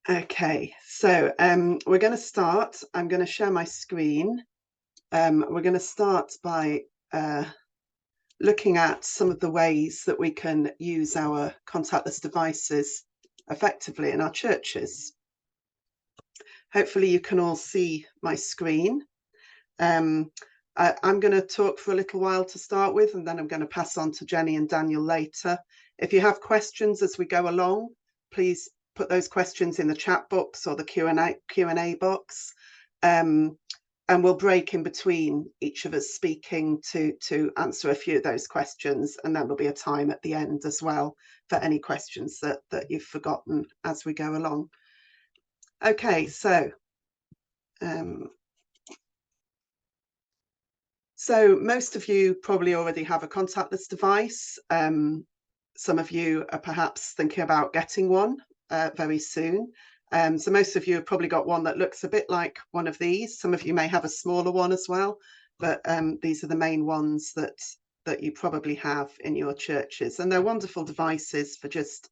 Okay, so we're going to start. I'm going to share my screen. We're going to start by looking at some of the ways that we can use our contactless devices effectively in our churches. Hopefully you can all see my screen. I'm going to talk for a little while to start with, and then I'm going to pass on to Jenny and Daniel later. If you have questions as we go along, please put those questions in the chat box or the Q&A box, and we'll break in between each of us speaking to answer a few of those questions, and then there'll be a time at the end as well for any questions that you've forgotten as we go along. Okay, so most of you probably already have a contactless device. Some of you are perhaps thinking about getting one very soon. So most of you have probably got one that looks a bit like one of these. Some of you may have a smaller one as well, but these are the main ones that you probably have in your churches. And they're wonderful devices for just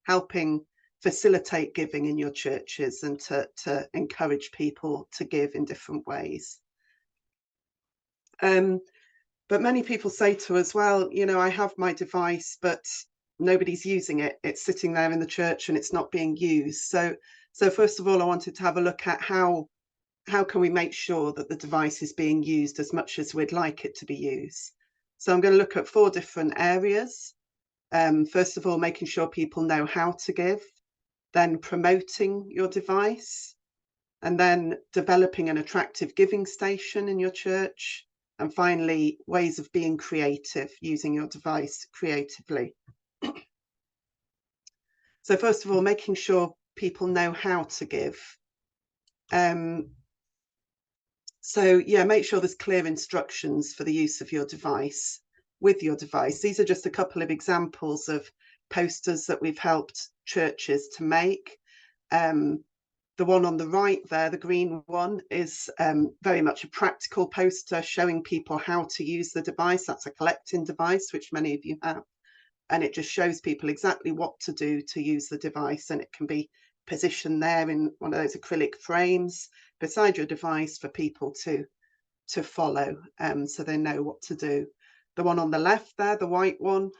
helping facilitate giving in your churches and to encourage people to give in different ways. But many people say to us, well, you know, I have my device, but nobody's using it. It's sitting there in the church and it's not being used. So first of all, I wanted to have a look at how can we make sure that the device is being used as much as we'd like it to be used. So I'm going to look at 4 different areas. First of all, making sure people know how to give, then promoting your device, and then developing an attractive giving station in your church, and finally, ways of being creative, using your device creatively. So first of all, making sure people know how to give. So yeah, make sure there's clear instructions for the use of your device with your device. These are just a couple of examples of posters that we've helped churches to make. The one on the right there, the green one, is very much a practical poster showing people how to use the device. That's a collecting device, which many of you have. And it just shows people exactly what to do to use the device. And it can be positioned there in one of those acrylic frames beside your device for people to follow, so they know what to do. The one on the left there, the white one,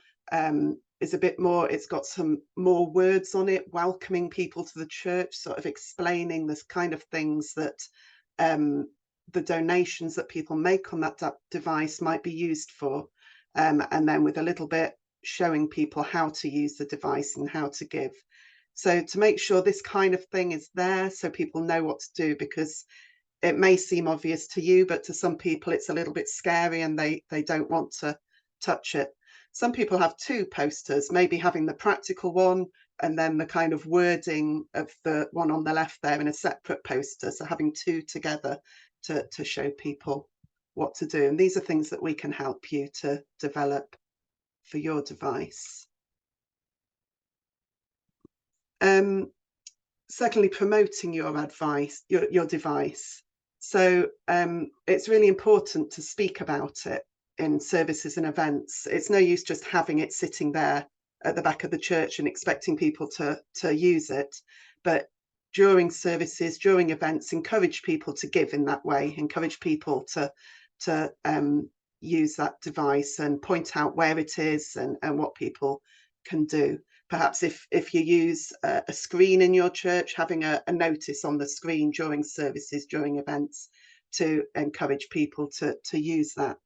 is a bit more, it's got some more words on it, welcoming people to the church, sort of explaining this kind of things that the donations that people make on that device might be used for. And then with a little bit showing people how to use the device and how to give. So to make sure this kind of thing is there so people know what to do, because it may seem obvious to you, but to some people it's a little bit scary and they don't want to touch it. Some people have 2 posters, maybe having the practical one and then the kind of wording of the one on the left there in a separate poster. So having 2 together to show people what to do. And these are things that we can help you to develop for your device. Secondly, promoting your advice, your device. So it's really important to speak about it in services and events. It's no use just having it sitting there at the back of the church and expecting people to use it. But during services, during events, encourage people to give in that way, encourage people to use that device and point out where it is and what people can do. Perhaps if you use a screen in your church, having a notice on the screen during services, during events, to encourage people to use that.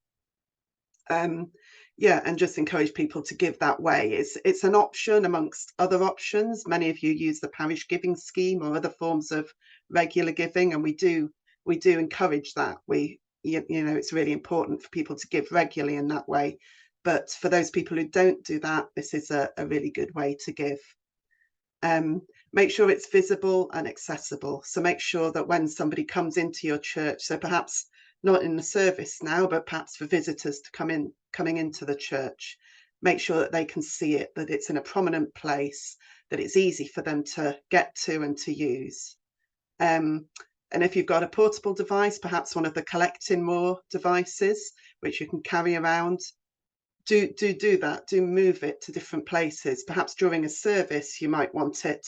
Yeah, and just encourage people to give that way. It's an option amongst other options. Many of you use the parish giving scheme or other forms of regular giving, and we do encourage that. You know, it's really important for people to give regularly in that way. But for those people who don't do that, this is a really good way to give. Make sure it's visible and accessible. So make sure that when somebody comes into your church, so perhaps not in the service now, but perhaps for visitors to coming into the church, make sure that they can see it, that it's in a prominent place, that it's easy for them to get to and to use. And if you've got a portable device, perhaps one of the collecting more devices, which you can carry around, do that. Do move it to different places. Perhaps during a service, you might want it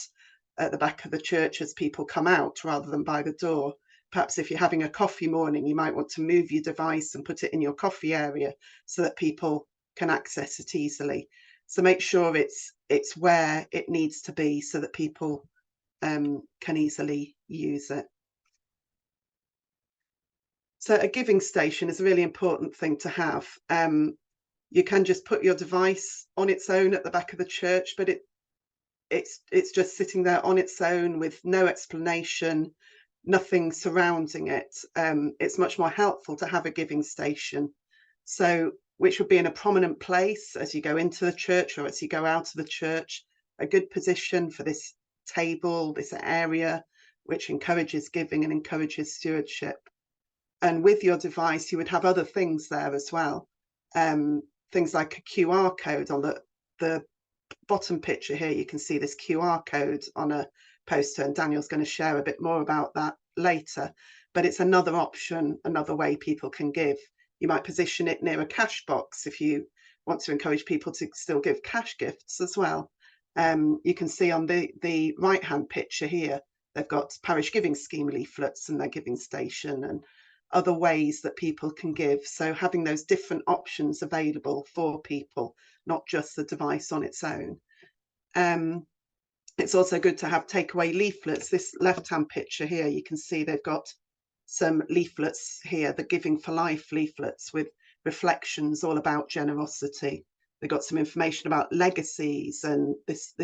at the back of the church as people come out rather than by the door. Perhaps if you're having a coffee morning, you might want to move your device and put it in your coffee area so that people can access it easily. So make sure it's where it needs to be so that people can easily use it. So a giving station is a really important thing to have. You can just put your device on its own at the back of the church, but it's just sitting there on its own with no explanation, nothing surrounding it. It's much more helpful to have a giving station. So which would be in a prominent place as you go into the church or as you go out of the church, a good position for this table, this area, which encourages giving and encourages stewardship. And with your device, you would have other things there as well. Things like a QR code on the bottom picture here. You can see this QR code on a poster, and Daniel's going to share a bit more about that later. But it's another option, another way people can give. You might position it near a cash box if you want to encourage people to still give cash gifts as well. You can see on the right-hand picture here, they've got parish giving scheme leaflets and their giving station and other ways that people can give. So having those different options available for people, not just the device on its own. It's also good to have takeaway leaflets. This left-hand picture here, you can see they've got some leaflets here, the Giving for Life leaflets with reflections all about generosity. They've got some information about legacies, and this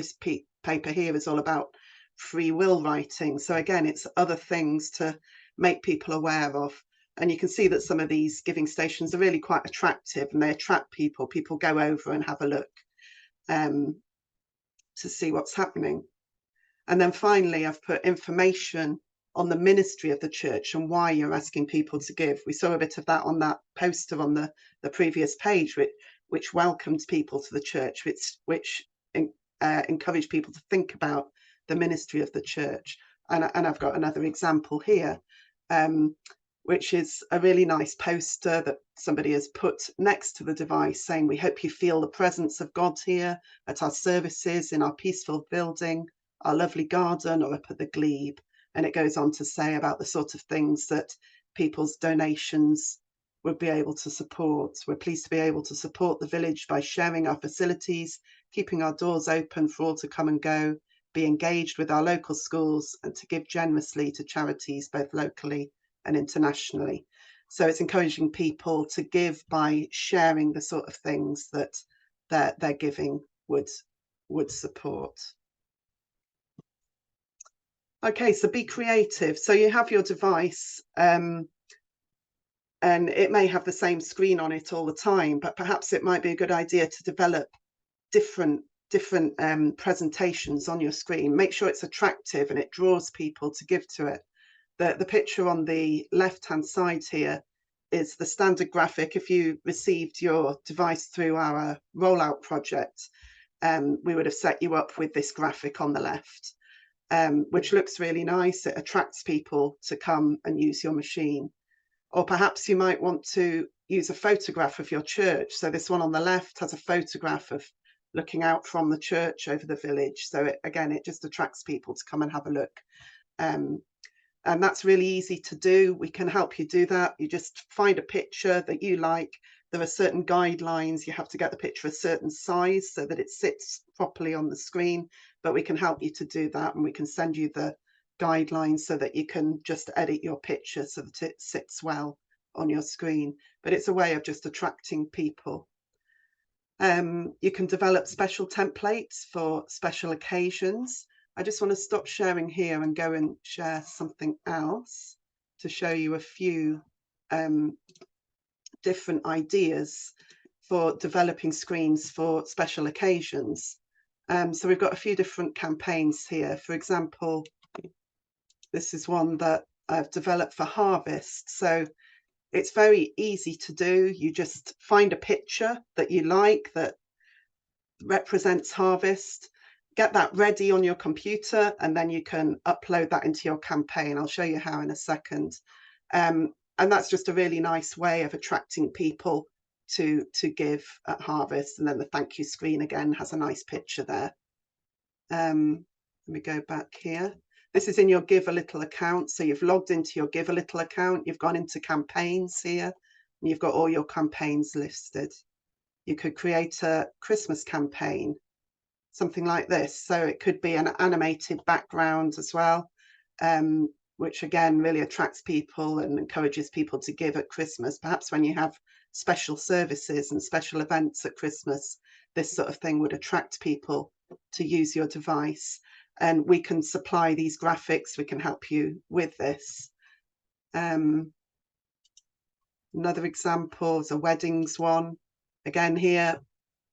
paper here is all about free will writing. So again, it's other things to make people aware of. And you can see that some of these giving stations are really quite attractive, and they attract people. People go over and have a look to see what's happening. And then finally, I've put information on the ministry of the church and why you're asking people to give. We saw a bit of that on that poster on the previous page, which welcomed people to the church, which encouraged people to think about the ministry of the church. And I've got another example here, which is a really nice poster that somebody has put next to the device saying, "We hope you feel the presence of God here at our services, in our peaceful building, our lovely garden, or up at the glebe." And it goes on to say about the sort of things that people's donations would be able to support. We're pleased to be able to support the village by sharing our facilities, keeping our doors open for all to come and go, be engaged with our local schools, and to give generously to charities both locally and internationally. So it's encouraging people to give by sharing the sort of things that their giving would support. Okay, so be creative. So you have your device, and it may have the same screen on it all the time, but perhaps it might be a good idea to develop different presentations on your screen. Make sure it's attractive and it draws people to give to it. The picture on the left-hand side here is the standard graphic. If you received your device through our rollout project, we would have set you up with this graphic on the left, which looks really nice. It attracts people to come and use your machine. Or perhaps you might want to use a photograph of your church. So this one on the left has a photograph of looking out from the church over the village. So it just attracts people to come and have a look. And that's really easy to do. We can help you do that. You just find a picture that you like. There are certain guidelines. You have to get the picture a certain size so that it sits properly on the screen, but we can help you to do that, and we can send you the guidelines so that you can just edit your picture so that it sits well on your screen. But it's a way of just attracting people. You can develop special templates for special occasions. I just want to stop sharing here and go and share something else to show you a few different ideas for developing screens for special occasions. So we've got a few different campaigns here. For example, this is one that I've developed for harvest. So it's very easy to do. You just find a picture that you like that represents harvest, get that ready on your computer, and then you can upload that into your campaign. I'll show you how in a second. And that's just a really nice way of attracting people to give at harvest. And then the thank you screen again has a nice picture there. Let Let me go back here. This is in your Give a Little account. So you've logged into your Give a Little account. You've gone into campaigns here, and you've got all your campaigns listed. You could create a Christmas campaign, something like this. So it could be an animated background as well, which again really attracts people and encourages people to give at Christmas. Perhaps when you have special services and special events at Christmas, this sort of thing would attract people to use your device. And we can supply these graphics. We can help you with this. Another example is a weddings one. Again, here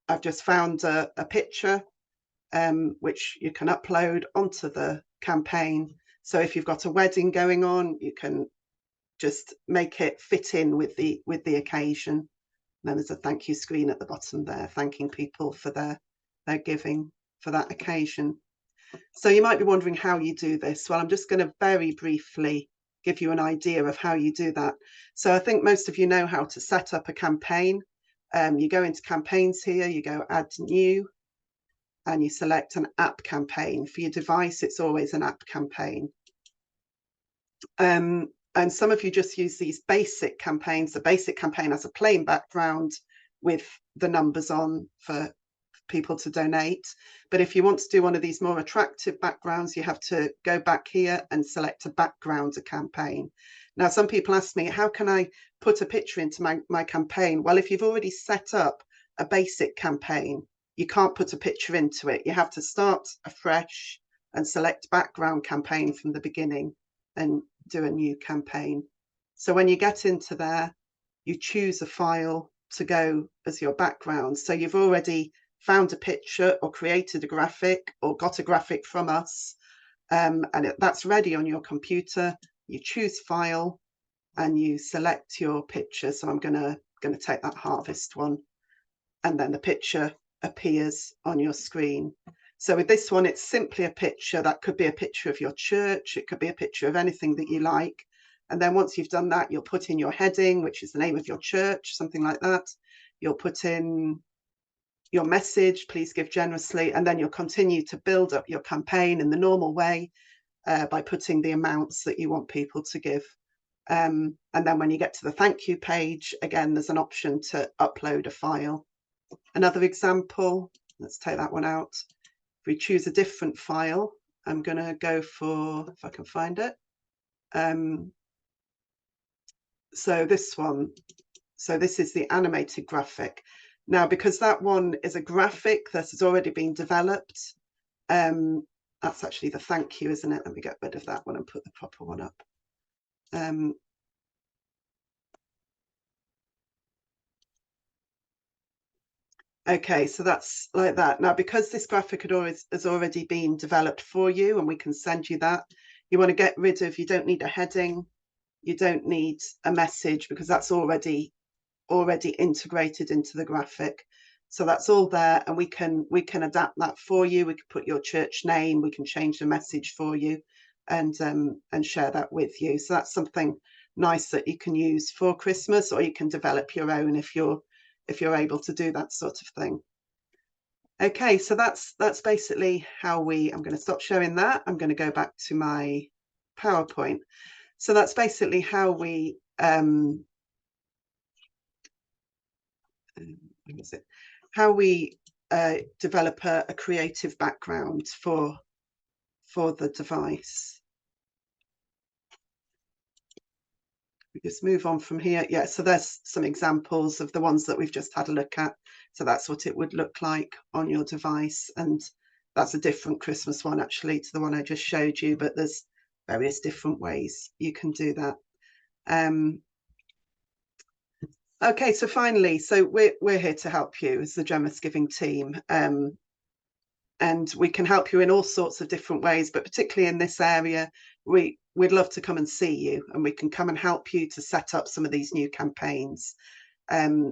I've just found a picture which you can upload onto the campaign. So if you've got a wedding going on, you can just make it fit in with the occasion. And then there's a thank you screen at the bottom there, thanking people for their giving for that occasion. So you might be wondering how you do this. Well, I'm just going to very briefly give you an idea of how you do that. So I think most of you know how to set up a campaign. You go into campaigns here, you go add new, and you select an app campaign. For your device, it's always an app campaign. And some of you just use these basic campaigns. The basic campaign has a plain background with the numbers on for people to donate. But if you want to do one of these more attractive backgrounds, you have to go back here and select a background campaign. Now, some people ask me, how can I put a picture into my campaign? Well, if you've already set up a basic campaign, you can't put a picture into it. You have to start afresh and select background campaign from the beginning and do a new campaign. So when you get into there, you choose a file to go as your background. So you've already found a picture or created a graphic or got a graphic from us, and that's ready on your computer. You choose file and you select your picture. So I'm going to take that harvest one, and then the picture appears on your screen. So with this one, it's simply a picture. That could be a picture of your church. It could be a picture of anything that you like. And then once you've done that, you'll put in your heading, which is the name of your church, something like that. You'll put in your message, please give generously, and then you'll continue to build up your campaign in the normal way by putting the amounts that you want people to give. And then when you get to the thank you page, again, there's an option to upload a file. Another example, let's take that one out. If we choose a different file, I'm going to go for, if I can find it. So this one, so this is the animated graphic. Now, because that one is a graphic that has already been developed, that's actually the thank you, isn't it? Let me get rid of that one and put the proper one up. Okay, so that's like that. Now, because this graphic has already been developed for you and we can send you that, you want to get rid of, you don't need a heading, you don't need a message because that's already integrated into the graphic. So that's all there, and we can adapt that for you. We can put your church name, we can change the message for you and share that with you. So that's something nice that you can use for Christmas, or you can develop your own if you're able to do that sort of thing. Okay, so that's basically how I'm going to stop showing that. I'm going to go back to my PowerPoint. So that's basically how we develop a creative background for the device. We just move on from here. Yeah, so there's some examples of the ones that we've just had a look at. So that's what it would look like on your device. And that's a different Christmas one, actually, to the one I just showed you. But there's various different ways you can do that. Okay, so finally, so we're here to help you as the Generous Giving team. And we can help you in all sorts of different ways, but particularly in this area, we'd love to come and see you, and we can come and help you to set up some of these new campaigns.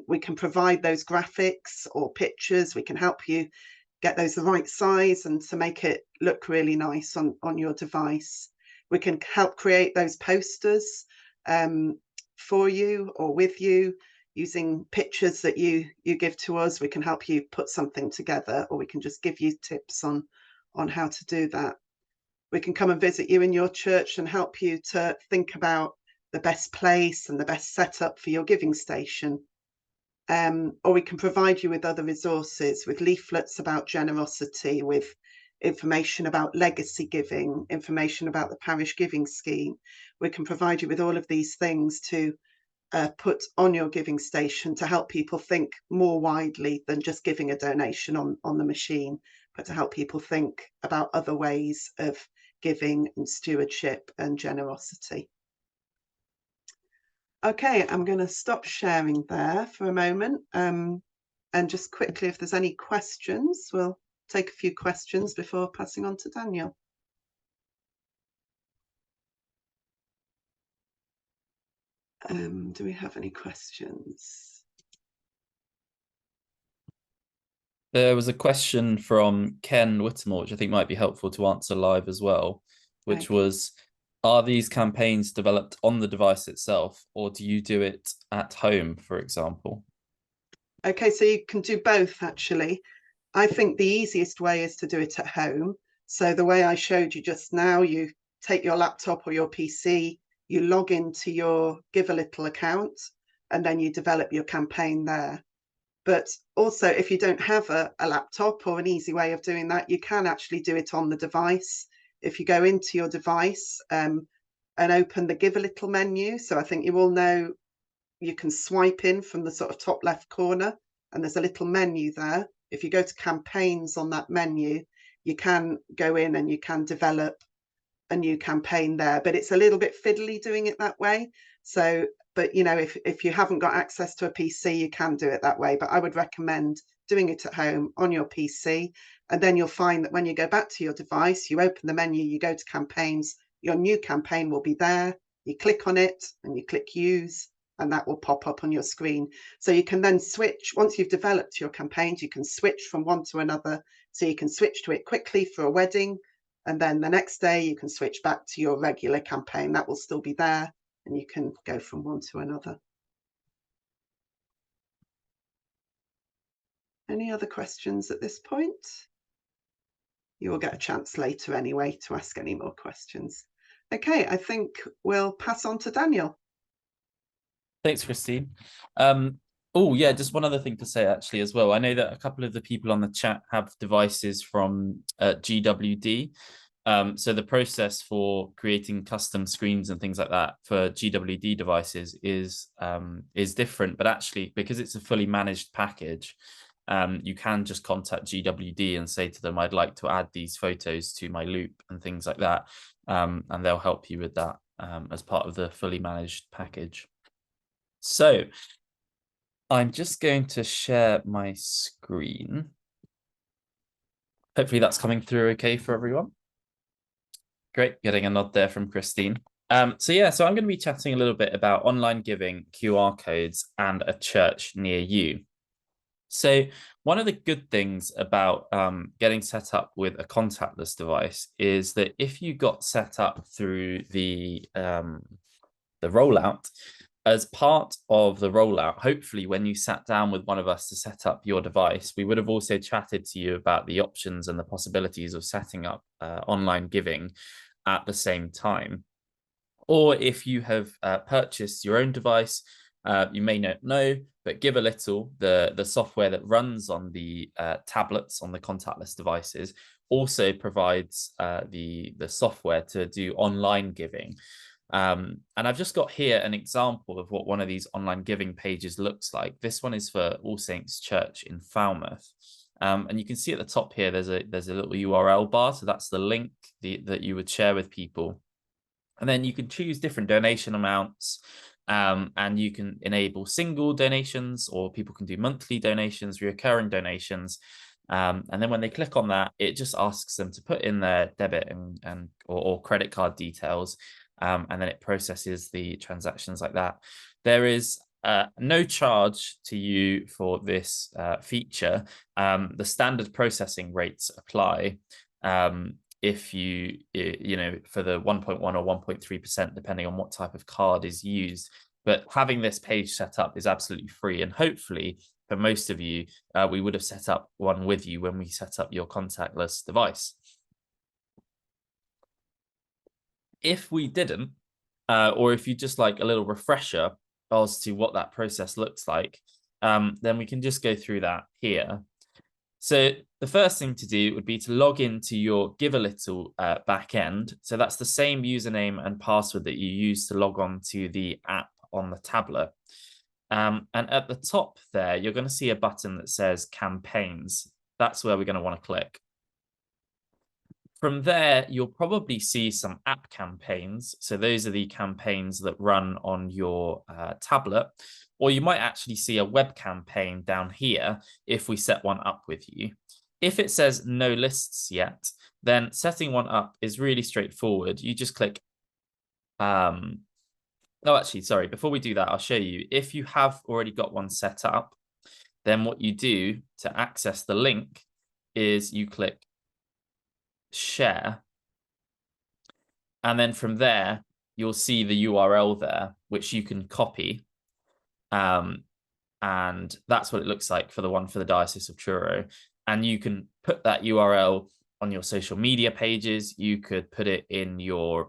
We can provide those graphics or pictures. We can help you get those the right size and to make it look really nice on your device. We can help create those posters for you or with you, using pictures that you give to us. We can help you put something together, or we can just give you tips on how to do that. We can come and visit you in your church and help you to think about the best place and the best setup for your giving station. Or we can provide you with other resources, with leaflets about generosity, with information about legacy giving, information about the parish giving scheme. We can provide you with all of these things to put on your giving station to help people think more widely than just giving a donation on the machine, but to help people think about other ways of giving and stewardship and generosity. Okay, I'm going to stop sharing there for a moment. And just quickly, if there's any questions, we'll take a few questions before passing on to Daniel. Do we have any questions? There was a question from Ken Whittemore, which I think might be helpful to answer live as well, which was, are these campaigns developed on the device itself, or do you do it at home, for example? Okay, so you can do both, actually. I think the easiest way is to do it at home. So the way I showed you just now, you take your laptop or your PC, you log into your Give a Little account, and then you develop your campaign there. But also, if you don't have a laptop or an easy way of doing that, you can actually do it on the device. If you go into your device and open the Give a Little menu, so I think you all know you can swipe in from the sort of top left corner, and there's a little menu there. If you go to campaigns on that menu, you can go in and you can develop a new campaign there, but it's a little bit fiddly doing it that way. So, but you know, if you haven't got access to a PC, you can do it that way. But I would recommend doing it at home on your PC. And then you'll find that when you go back to your device, you open the menu, you go to campaigns, your new campaign will be there. You click on it and you click use, and that will pop up on your screen. So you can then switch, once you've developed your campaigns, you can switch from one to another. So you can switch to it quickly for a wedding, and then the next day you can switch back to your regular campaign. That will still be there, and you can go from one to another. Any other questions at this point? You will get a chance later anyway to ask any more questions. Okay, I think we'll pass on to Daniel. Thanks, Christine. Oh, yeah, just one other thing to say, actually, as well. I know that a couple of the people on the chat have devices from GWD. So the process for creating custom screens and things like that for GWD devices is different, but actually, because it's a fully managed package, you can just contact GWD and say to them, I'd like to add these photos to my loop and things like that. And they'll help you with that as part of the fully managed package. So I'm just going to share my screen. Hopefully that's coming through okay for everyone. Great, getting a nod there from Christine. So I'm going to be chatting a little bit about online giving, QR codes, and a church near you. So one of the good things about getting set up with a contactless device is that if you got set up through the rollout, as part of the rollout, hopefully when you sat down with one of us to set up your device, we would have also chatted to you about the options and the possibilities of setting up online giving at the same time. Or if you have purchased your own device, you may not know, but Give a Little, the software that runs on the tablets, on the contactless devices, also provides the software to do online giving. And I've just got here an example of what one of these online giving pages looks like. This one is for All Saints Church in Falmouth. And you can see at the top here, there's a little URL bar. So that's the link that you would share with people. And then you can choose different donation amounts, and you can enable single donations, or people can do monthly donations, recurring donations. And then when they click on that, it just asks them to put in their debit or credit card details. And then it processes the transactions like that. There is no charge to you for this feature. The standard processing rates apply if you for the 1.1 or 1.3%, depending on what type of card is used. But having this page set up is absolutely free. And hopefully, for most of you, we would have set up one with you when we set up your contactless device. If we didn't, or if you just like a little refresher as to what that process looks like, then we can just go through that here. So the first thing to do would be to log into your Give a Little backend. So that's the same username and password that you use to log on to the app on the tablet. And at the top there, you're going to see a button that says Campaigns. That's where we're going to want to click. From there, you'll probably see some app campaigns. So those are the campaigns that run on your tablet, or you might actually see a web campaign down here if we set one up with you. If it says no lists yet, then setting one up is really straightforward. You just click, oh, actually, sorry, before we do that, I'll show you. If you have already got one set up, then what you do to access the link is you click share. And then from there, you'll see the URL there, which you can copy. And that's what it looks like for the one for the Diocese of Truro. And you can put that URL on your social media pages. You could put it in your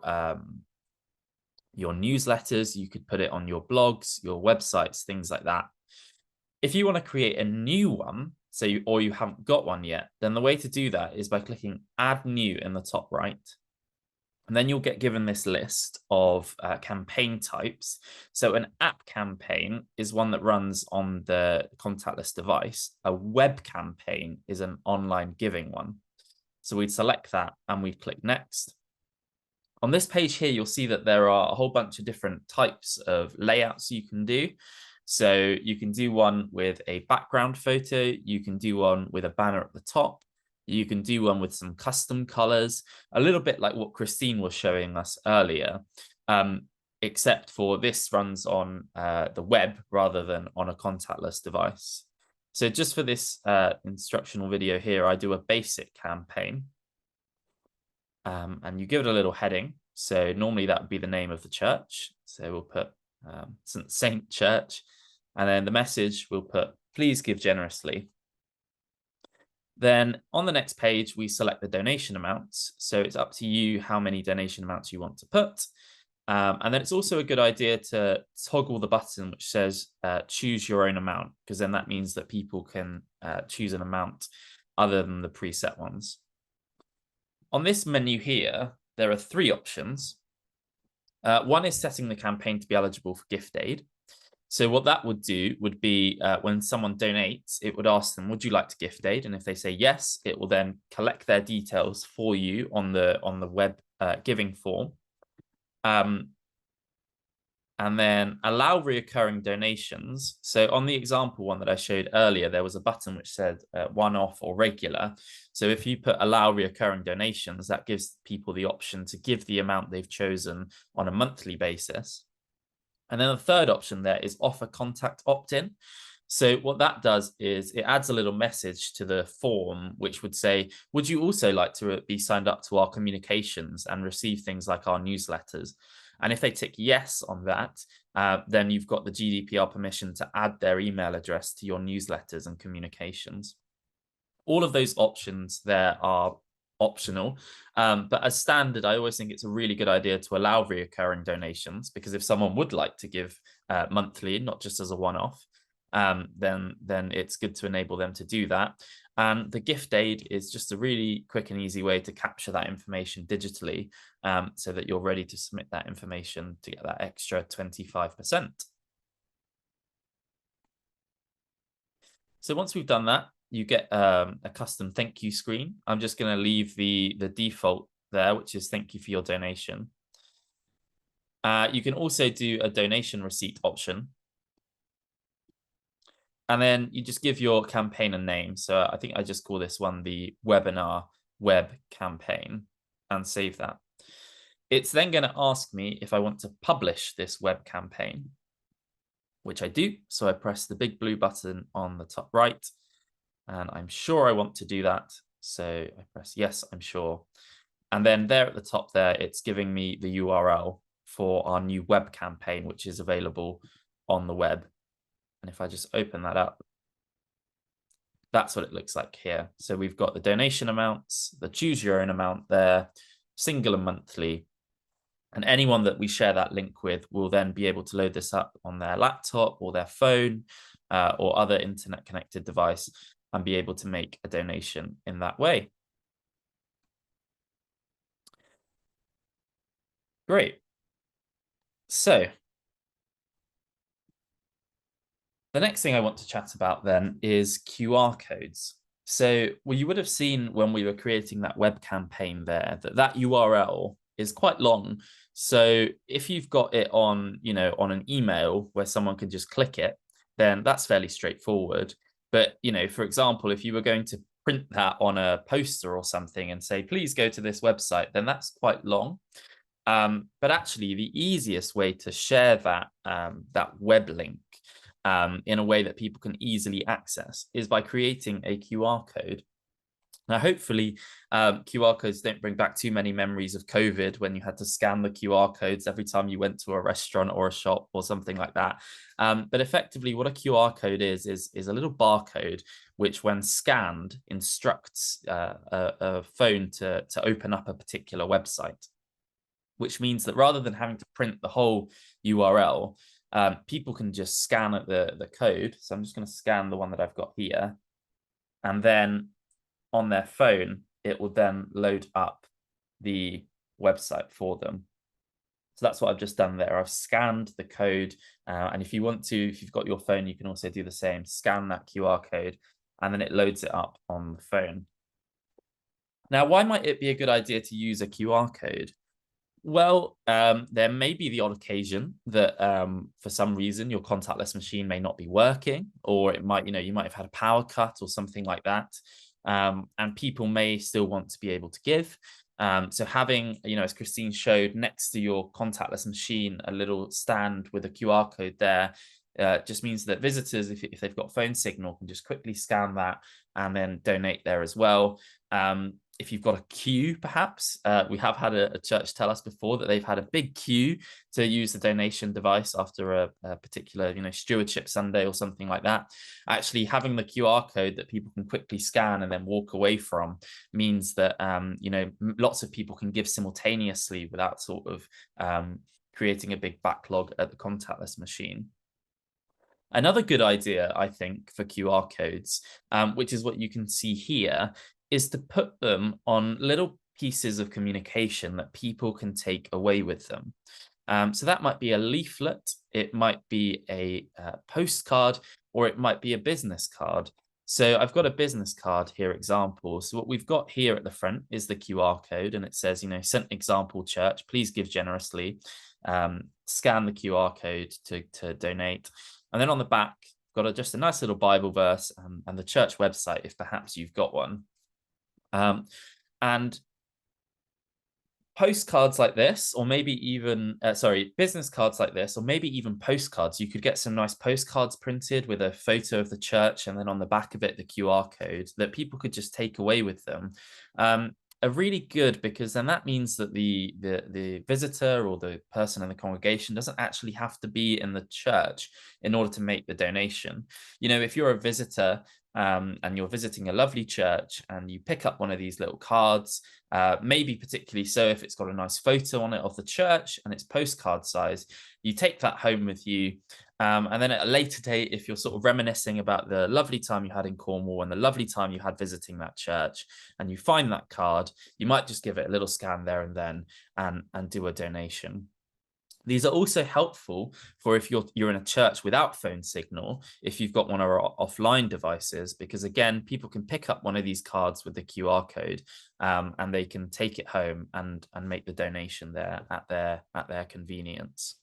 newsletters. You could put it on your blogs, your websites, things like that. If you want to create a new one, or you haven't got one yet, then the way to do that is by clicking Add New in the top right. And then you'll get given this list of campaign types. So an app campaign is one that runs on the contactless device. A web campaign is an online giving one. So we'd select that and we'd click Next. On this page here, you'll see that there are a whole bunch of different types of layouts you can do. So you can do one with a background photo. You can do one with a banner at the top. You can do one with some custom colors, a little bit like what Christine was showing us earlier, except for this runs on the web rather than on a contactless device. So just for this instructional video here, I do a basic campaign. And you give it a little heading. So normally that would be the name of the church. So we'll put St. Saint Church. And then the message we'll put, please give generously. Then on the next page, we select the donation amounts. So it's up to you how many donation amounts you want to put. And then it's also a good idea to toggle the button which says choose your own amount, because then that means that people can choose an amount other than the preset ones. On this menu here, there are 3 options. One is setting the campaign to be eligible for gift aid. So what that would do would be when someone donates, it would ask them, would you like to gift aid? And if they say yes, it will then collect their details for you on the web giving form. And then allow reoccurring donations. So on the example one that I showed earlier, there was a button which said one-off or regular. So if you put allow reoccurring donations, that gives people the option to give the amount they've chosen on a monthly basis. And then the third option there is offer contact opt-in. So what that does is it adds a little message to the form, which would say, would you also like to be signed up to our communications and receive things like our newsletters? And if they tick yes on that, then you've got the GDPR permission to add their email address to your newsletters and communications. All of those options there are optional, but as standard, I always think it's a really good idea to allow reoccurring donations, because if someone would like to give monthly, not just as a one-off, then it's good to enable them to do that. And the gift aid is just a really quick and easy way to capture that information digitally, so that you're ready to submit that information to get that extra 25%. So once we've done that, you get a custom thank you screen. I'm just going to leave the default there, which is thank you for your donation. You can also do a donation receipt option. And then you just give your campaign a name. So I think I just call this one the webinar web campaign and save that. It's then going to ask me if I want to publish this web campaign, which I do. So I press the big blue button on the top right, and I'm sure I want to do that. So I press yes, I'm sure. And then there at the top there, it's giving me the URL for our new web campaign, which is available on the web. And if I just open that up, that's what it looks like here. So we've got the donation amounts, the choose your own amount there, single and monthly. And anyone that we share that link with will then be able to load this up on their laptop or their phone or other internet connected device and be able to make a donation in that way. Great. So the next thing I want to chat about then is QR codes. So well, you would have seen when we were creating that web campaign there that that URL is quite long. So if you've got it on, on an email where someone can just click it, then that's fairly straightforward. But, for example, if you were going to print that on a poster or something and say, please go to this website, then that's quite long. But actually, the easiest way to share that web link in a way that people can easily access is by creating a QR code. Now, hopefully, QR codes don't bring back too many memories of COVID when you had to scan the QR codes every time you went to a restaurant or a shop or something like that. But effectively, what a QR code is a little barcode which, when scanned, instructs a phone to open up a particular website, which means that rather than having to print the whole URL, people can just scan the code. So I'm just going to scan the one that I've got here. And then on their phone, it will then load up the website for them. So that's what I've just done there. I've scanned the code. And if you want to, if you've got your phone, you can also do the same. Scan that QR code, and then it loads it up on the phone. Now, why might it be a good idea to use a QR code? Well, there may be the odd occasion that for some reason your contactless machine may not be working, or it might, you might have had a power cut or something like that. And people may still want to be able to give. So having, as Christine showed, next to your contactless machine, a little stand with a QR code there, just means that visitors, if they've got phone signal, can just quickly scan that and then donate there as well. If you've got a queue, perhaps, we have had a church tell us before that they've had a big queue to use the donation device after a particular, stewardship Sunday or something like that. Actually, having the QR code that people can quickly scan and then walk away from means that, lots of people can give simultaneously without sort of creating a big backlog at the contactless machine. Another good idea, I think, for QR codes, which is what you can see here, is to put them on little pieces of communication that people can take away with them. So that might be a leaflet, it might be a postcard, or it might be a business card. So I've got a business card here, example. So what we've got here at the front is the QR code, and it says, St. Example Church, please give generously. Scan the QR code to donate. And then on the back, got just a nice little Bible verse and the church website, if perhaps you've got one. And postcards like this, or maybe even, business cards like this, or maybe even postcards. You could get some nice postcards printed with a photo of the church, and then on the back of it, the QR code that people could just take away with them. Are really good, because then that means that the visitor or the person in the congregation doesn't actually have to be in the church in order to make the donation. If you're a visitor and you're visiting a lovely church and you pick up one of these little cards, maybe particularly so if it's got a nice photo on it of the church and it's postcard size, you take that home with you. And then at a later date, if you're sort of reminiscing about the lovely time you had in Cornwall and the lovely time you had visiting that church, and you find that card, you might just give it a little scan there and then and do a donation. These are also helpful for if you're in a church without phone signal, if you've got one of our offline devices, because again, people can pick up one of these cards with the QR code and they can take it home and make the donation there at their convenience.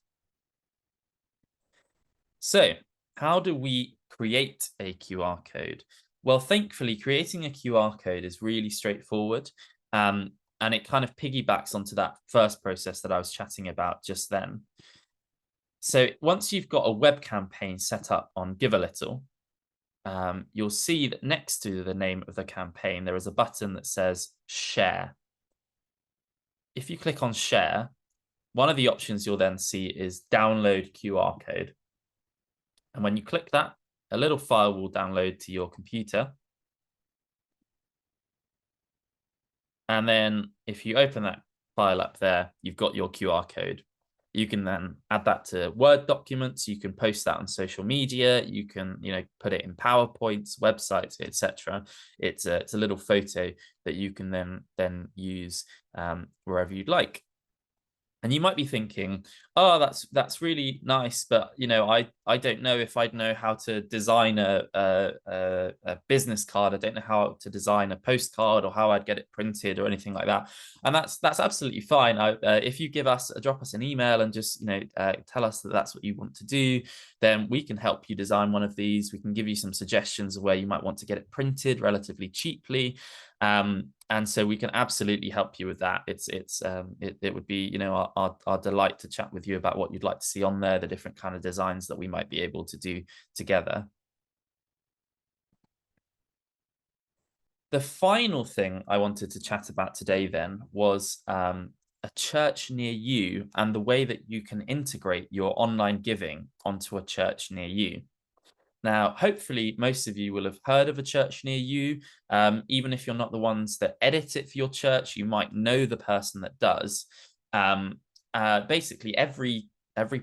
So how do we create a QR code? Well, thankfully, creating a QR code is really straightforward. And it kind of piggybacks onto that first process that I was chatting about just then. So once you've got a web campaign set up on Give a Little, you'll see that next to the name of the campaign, there is a button that says Share. If you click on Share, one of the options you'll then see is Download QR code. And when you click that, a little file will download to your computer. And then if you open that file up there, you've got your QR code. You can then add that to Word documents. You can post that on social media. You can, put it in PowerPoints, websites, etc. It's a little photo that you can then use wherever you'd like. And you might be thinking, oh, that's really nice, but I don't know if I'd know how to design a business card. I don't know how to design a postcard or how I'd get it printed or anything like that. And that's absolutely fine. If you drop us an email and just tell us that that's what you want to do, then we can help you design one of these. We can give you some suggestions of where you might want to get it printed relatively cheaply. And so we can absolutely help you with that. It would be our delight to chat with you about what you'd like to see on there, the different kind of designs that we might be able to do together. The final thing I wanted to chat about today then was a church near you and the way that you can integrate your online giving onto a church near you. Now, hopefully, most of you will have heard of a church near you. Even if you're not the ones that edit it for your church, you might know the person that does. Basically, every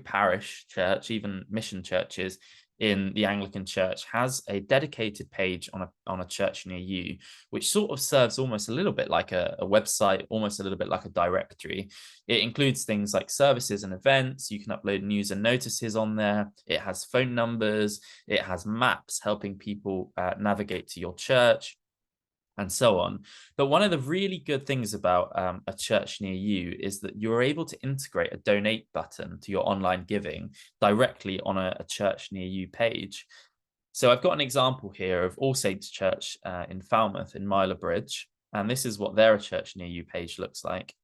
parish church, even mission churches in the Anglican Church, has a dedicated page on a church near you, which sort of serves almost a little bit like a website, almost a little bit like a directory. It includes things like services and events. You can upload news and notices on there. It has phone numbers. It has maps helping people navigate to your church, and so on. But one of the really good things about a church near you is that you're able to integrate a donate button to your online giving directly on a church near you page. So I've got an example here of All Saints Church in Falmouth in Myler Bridge, and this is what their church near you page looks like.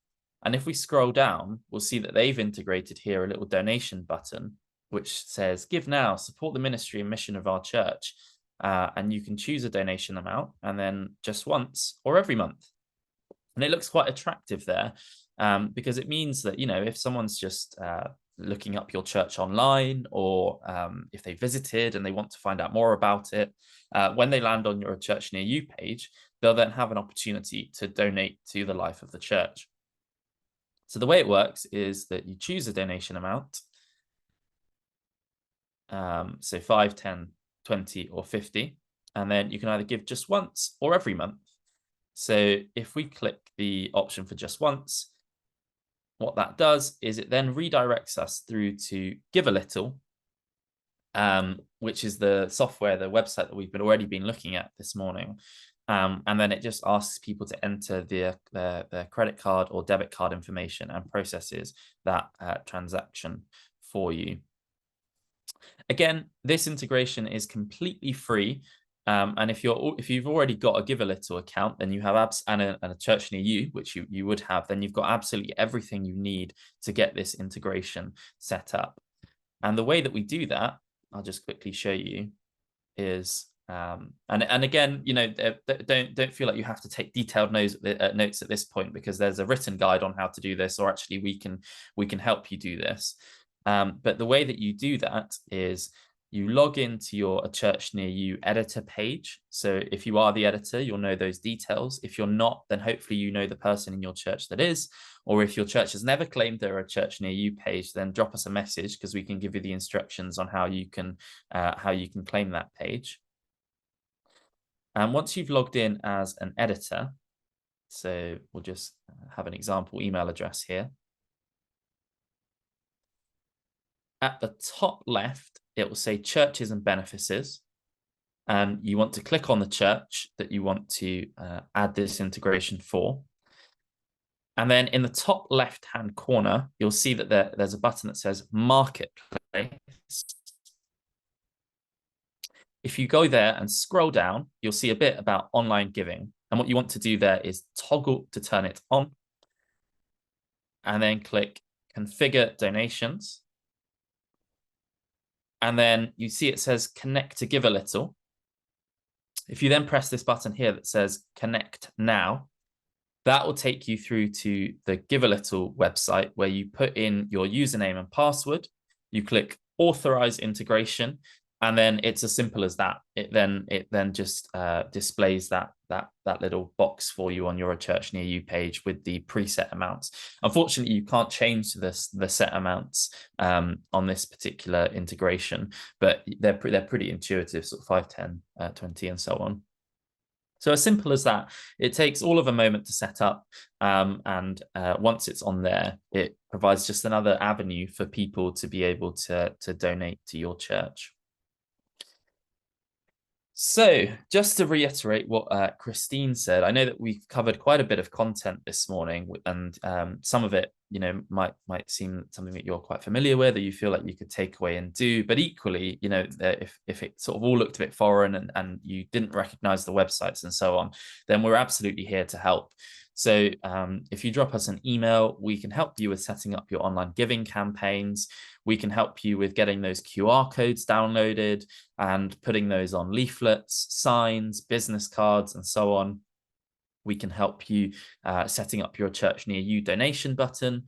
And if we scroll down, we'll see that they've integrated here a little donation button, which says, "Give now, support the ministry and mission of our church." And you can choose a donation amount, and then just once or every month. And it looks quite attractive there because it means that, if someone's just looking up your church online, or if they visited and they want to find out more about it, when they land on your church near you page, they'll then have an opportunity to donate to the life of the church. So the way it works is that you choose a donation amount. So 5, 10, 20 or 50, and then you can either give just once or every month. So if we click the option for just once, what that does is it then redirects us through to Give a Little, which is the software, the website that we've already been looking at this morning. And then it just asks people to enter their credit card or debit card information and processes that transaction for you. Again, this integration is completely free. And if you've already got a Give a Little account, then you have and a church near you, which you would have, then you've got absolutely everything you need to get this integration set up. And the way that we do that, I'll just quickly show you, is and again, don't feel like you have to take detailed notes at this point, because there's a written guide on how to do this, or actually we can help you do this. But the way that you do that is you log into your A Church Near You editor page. So if you are the editor, you'll know those details. If you're not, then hopefully you know the person in your church that is. Or if your church has never claimed they're a Church Near You page, then drop us a message, because we can give you the instructions on how you can claim that page. And once you've logged in as an editor, so we'll just have an example email address here. At the top left, it will say churches and benefices. And you want to click on the church that you want to add this integration for. And then in the top left-hand corner, you'll see that there's a button that says Marketplace. If you go there and scroll down, you'll see a bit about online giving. And what you want to do there is toggle to turn it on, and then click Configure Donations. And then you see it says Connect to Give a Little. If you then press this button here that says Connect Now, that will take you through to the Give a Little website, where you put in your username and password. You click Authorize Integration, and then it's as simple as that. It then just displays that that little box for you on your A Church Near You page with the preset amounts. Unfortunately, you can't change the set amounts on this particular integration, but they're pretty intuitive, sort of 5, 10, 20, and so on. So as simple as that. It takes all of a moment to set up, and once it's on there, it provides just another avenue for people to be able to donate to your church. So just to reiterate what Christine said, I know that we've covered quite a bit of content this morning, and some of it, might seem something that you're quite familiar with, or you feel like you could take away and do. But equally, if it sort of all looked a bit foreign and you didn't recognize the websites and so on, then we're absolutely here to help. So if you drop us an email, we can help you with setting up your online giving campaigns. We can help you with getting those QR codes downloaded and putting those on leaflets, signs, business cards, and so on. We can help you setting up your Church Near You donation button.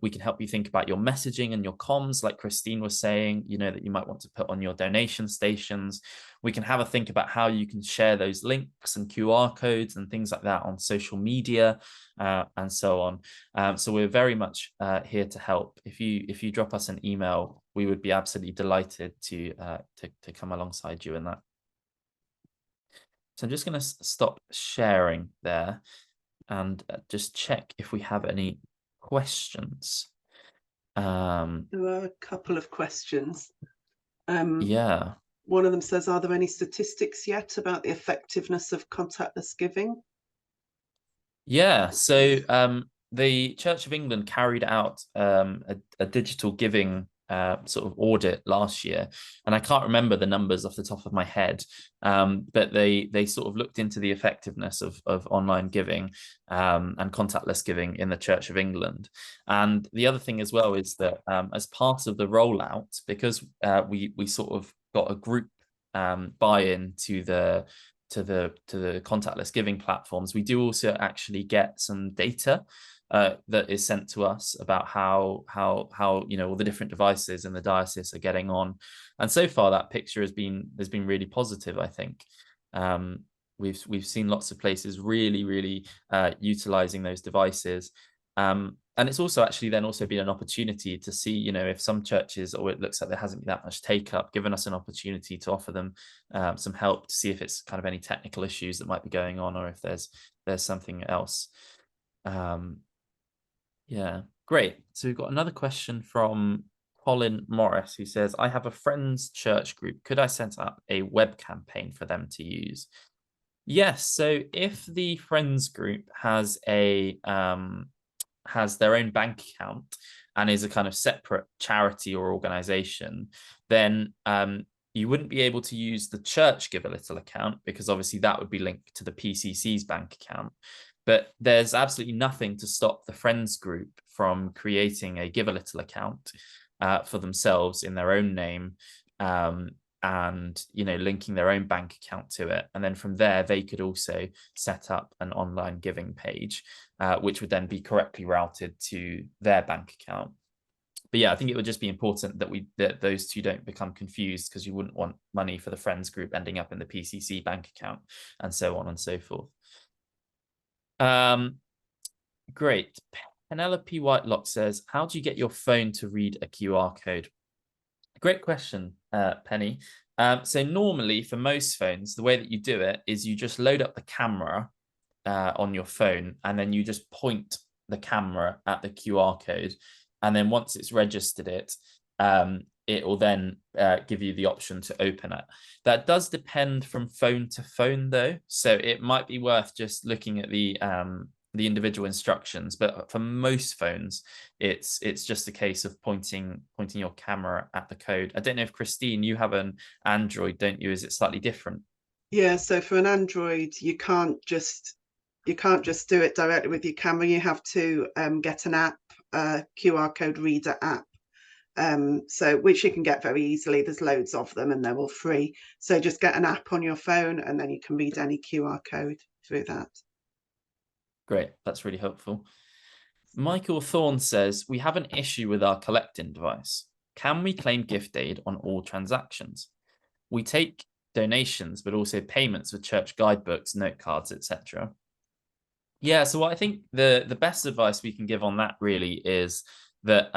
We can help you think about your messaging and your comms, like Christine was saying, that you might want to put on your donation stations. We can have a think about how you can share those links and QR codes and things like that on social media, and so on. So we're very much here to help. If you drop us an email, we would be absolutely delighted to come alongside you in that. So I'm just going to stop sharing there and just check if we have any questions. There are a couple of questions. Yeah. One of them says, are there any statistics yet about the effectiveness of contactless giving? Yeah. So the Church of England carried out a digital giving sort of audit last year, and I can't remember the numbers off the top of my head, but they sort of looked into the effectiveness of online giving and contactless giving in the Church of England. And the other thing as well is that as part of the rollout, because we sort of got a group buy-in to the contactless giving platforms, we do also actually get some data that is sent to us about how all the different devices in the diocese are getting on. And so far that picture has been really positive, I think. We've seen lots of places really utilizing those devices. And it's also actually then also been an opportunity to see, if some churches, or it looks like there hasn't been that much take up, given us an opportunity to offer them some help to see if it's kind of any technical issues that might be going on, or if there's something else. Yeah, great. So we've got another question from Colin Morris, who says, I have a friend's church group. Could I set up a web campaign for them to use? Yes. So if the friends group has their own bank account and is a kind of separate charity or organization, then you wouldn't be able to use the church Give a Little account, because obviously that would be linked to the PCC's bank account. But there's absolutely nothing to stop the friends group from creating a Give a Little account for themselves in their own name, and linking their own bank account to it. And then from there, they could also set up an online giving page, which would then be correctly routed to their bank account. But yeah, I think it would just be important that those two don't become confused, because you wouldn't want money for the friends group ending up in the PCC bank account, and so on and so forth. Great. Penelope Whitelock says, how do you get your phone to read a QR code? Great question, Penny. So normally for most phones, the way that you do it is you just load up the camera on your phone, and then you just point the camera at the QR code. And then once it's registered it, it will then give you the option to open it. That does depend from phone to phone, though. So it might be worth just looking at the individual instructions. But for most phones, it's just a case of pointing your camera at the code. I don't know if, Christine, you have an Android, don't you? Is it slightly different? Yeah, so for an Android, you can't just do it directly with your camera. You have to get an app, a QR code reader app, so which you can get very easily. There's loads of them and they're all free. So just get an app on your phone and then you can read any QR code through that. Great, that's really helpful. Michael Thorne says, we have an issue with our collecting device. Can we claim gift aid on all transactions? We take donations, but also payments with church guidebooks, note cards, etc. Yeah, so what I think the best advice we can give on that really is that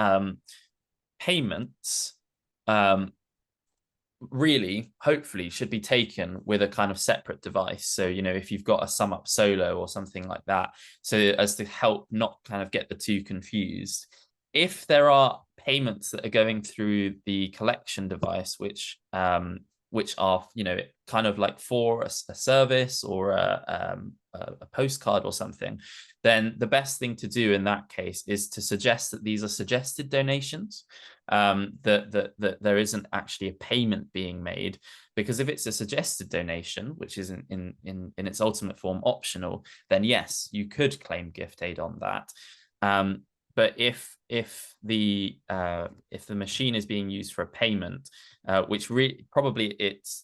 payments really, hopefully, should be taken with a kind of separate device. So, you know, if you've got a sum up solo or something like that, so as to help not kind of get the two confused. If there are payments that are going through the collection device, which are, you know, kind of like for a service or a postcard or something, then the best thing to do in that case is to suggest that these are suggested donations, that there isn't actually a payment being made, because if it's a suggested donation, which is in its ultimate form optional, then yes, you could claim gift aid on that. But if the machine is being used for a payment, which really probably it's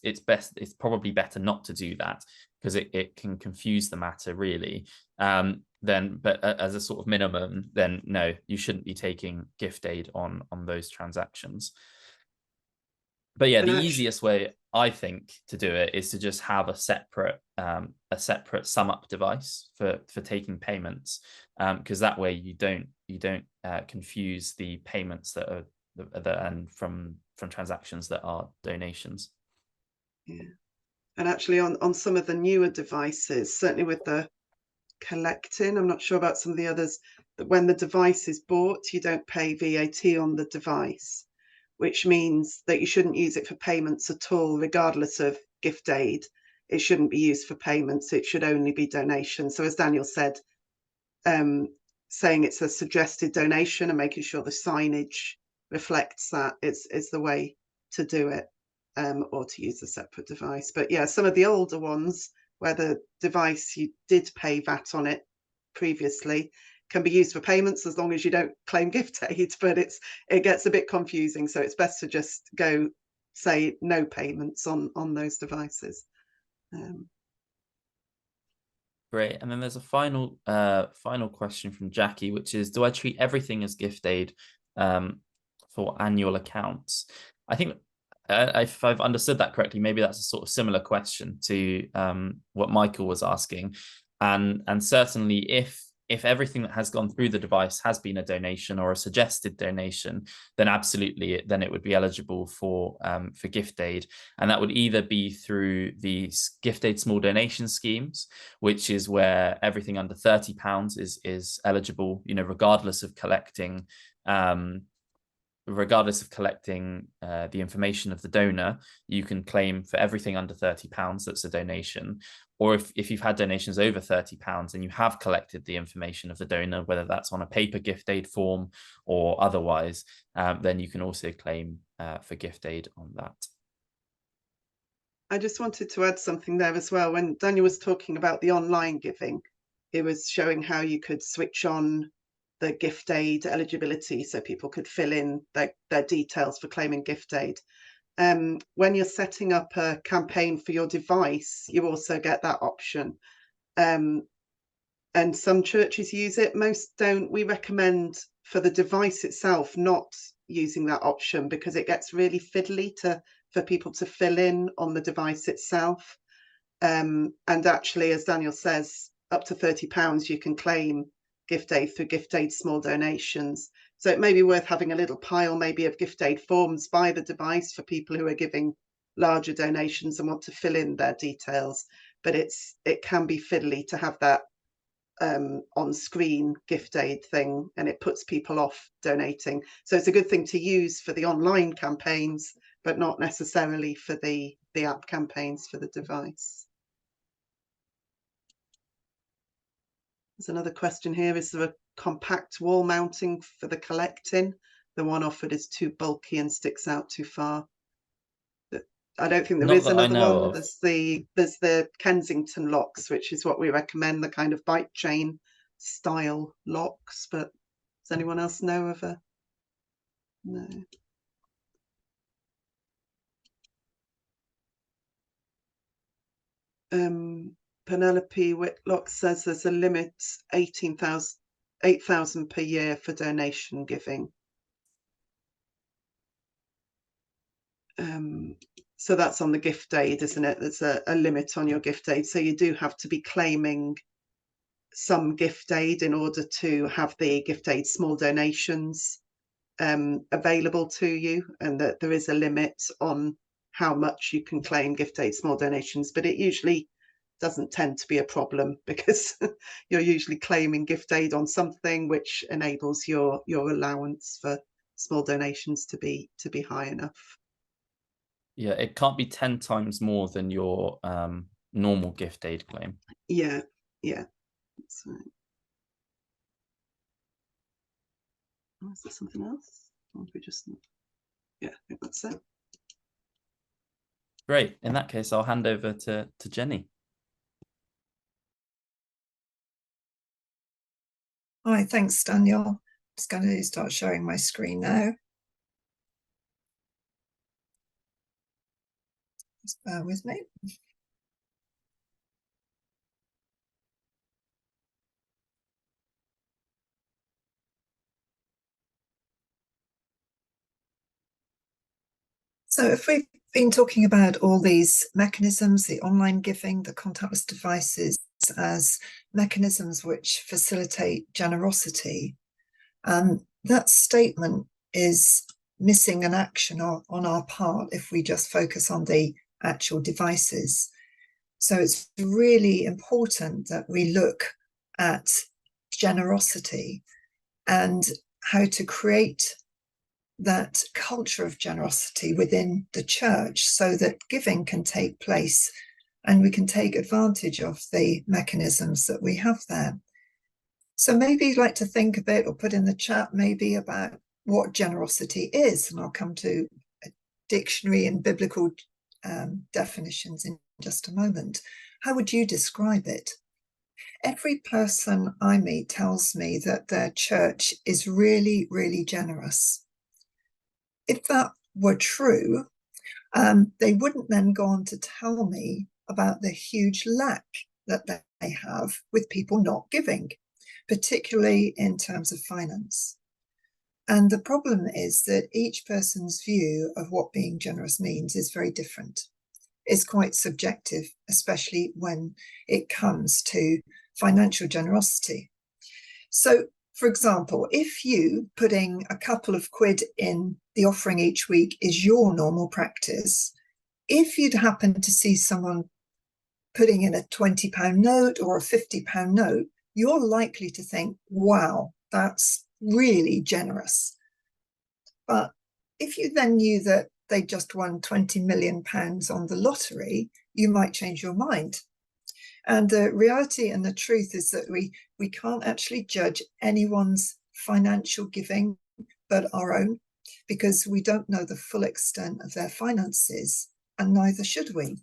probably better not to do that, because it can confuse the matter really. But as a sort of minimum, then no, you shouldn't be taking gift aid on those transactions. But yeah, the easiest way I think to do it is to just have a separate sum up device for taking payments, because that way you don't confuse the payments that are and from transactions that are donations. Yeah, and actually on some of the newer devices, certainly with the collecting, I'm not sure about some of the others, that when the device is bought, you don't pay VAT on the device, which means that you shouldn't use it for payments at all, regardless of gift aid. It shouldn't be used for payments. It should only be donations. So as Daniel said, saying it's a suggested donation and making sure the signage reflects that is the way to do it, or to use a separate device. But yeah, some of the older ones where the device you did pay VAT on it previously can be used for payments as long as you don't claim gift aid, but it gets a bit confusing. So it's best to just say no payments on those devices. Great. And then there's a final question from Jackie, which is, do I treat everything as gift aid for annual accounts? I think if I've understood that correctly, maybe that's a sort of similar question to what Michael was asking. And certainly if everything that has gone through the device has been a donation or a suggested donation, then absolutely, then it would be eligible for gift aid. And that would either be through the gift aid small donation schemes, which is where everything under £30 is eligible, you know, regardless of collecting the information of the donor. You can claim for everything under £30 that's a donation. Or if you've had donations over £30 and you have collected the information of the donor, whether that's on a paper gift aid form or otherwise, then you can also claim for gift aid on that. I just wanted to add something there as well. When Daniel was talking about the online giving, he was showing how you could switch on the gift aid eligibility so people could fill in their details for claiming gift aid. When you're setting up a campaign for your device, you also get that option. And some churches use it, most don't. We recommend for the device itself not using that option, because it gets really fiddly for people to fill in on the device itself. And actually, as Daniel says, up to £30 you can claim gift aid through gift aid small donations. So it may be worth having a little pile maybe of gift aid forms by the device for people who are giving larger donations and want to fill in their details. But it can be fiddly to have that on screen gift aid thing, and it puts people off donating. So it's a good thing to use for the online campaigns, but not necessarily for the app campaigns for the device. There's another question here. Is there a compact wall mounting for the collecting? The one offered is too bulky and sticks out too far. I don't think there is another one. There's the Kensington locks, which is what we recommend, the kind of bike chain style locks. But does anyone else know of a? No. Penelope Whitlock says there's a limit, 8,000 per year for donation giving. So that's on the gift aid, isn't it? There's a limit on your gift aid. So you do have to be claiming some gift aid in order to have the gift aid small donations available to you, and that there is a limit on how much you can claim gift aid small donations, but it usually doesn't tend to be a problem because you're usually claiming gift aid on something which enables your allowance for small donations to be high enough. Yeah, it can't be 10 times more than your normal gift aid claim. Yeah, yeah. That's right. Oh, is there something else? Or we just, yeah, I think that's it. Great. In that case, I'll hand over to Jenny. Hi, thanks, Daniel. Just going to start sharing my screen now. Just bear with me. So if we've been talking about all these mechanisms, the online giving, the contactless devices as mechanisms which facilitate generosity, that statement is missing an action on our part if we just focus on the actual devices. So it's really important that we look at generosity and how to create that culture of generosity within the church so that giving can take place and we can take advantage of the mechanisms that we have there. So maybe you'd like to think a bit or put in the chat maybe about what generosity is, and I'll come to a dictionary and biblical definitions in just a moment. How would you describe it? Every person I meet tells me that their church is really, really generous. If that were true, they wouldn't then go on to tell me about the huge lack that they have with people not giving, particularly in terms of finance. And the problem is that each person's view of what being generous means is very different. It's quite subjective, especially when it comes to financial generosity. So, for example, if you putting a couple of quid in the offering each week is your normal practice, if you'd happen to see someone putting in a £20 note or a £50 note, you're likely to think, wow, that's really generous. But if you then knew that they just won £20 million on the lottery, you might change your mind. And the reality and the truth is that we can't actually judge anyone's financial giving but our own, because we don't know the full extent of their finances, and neither should we.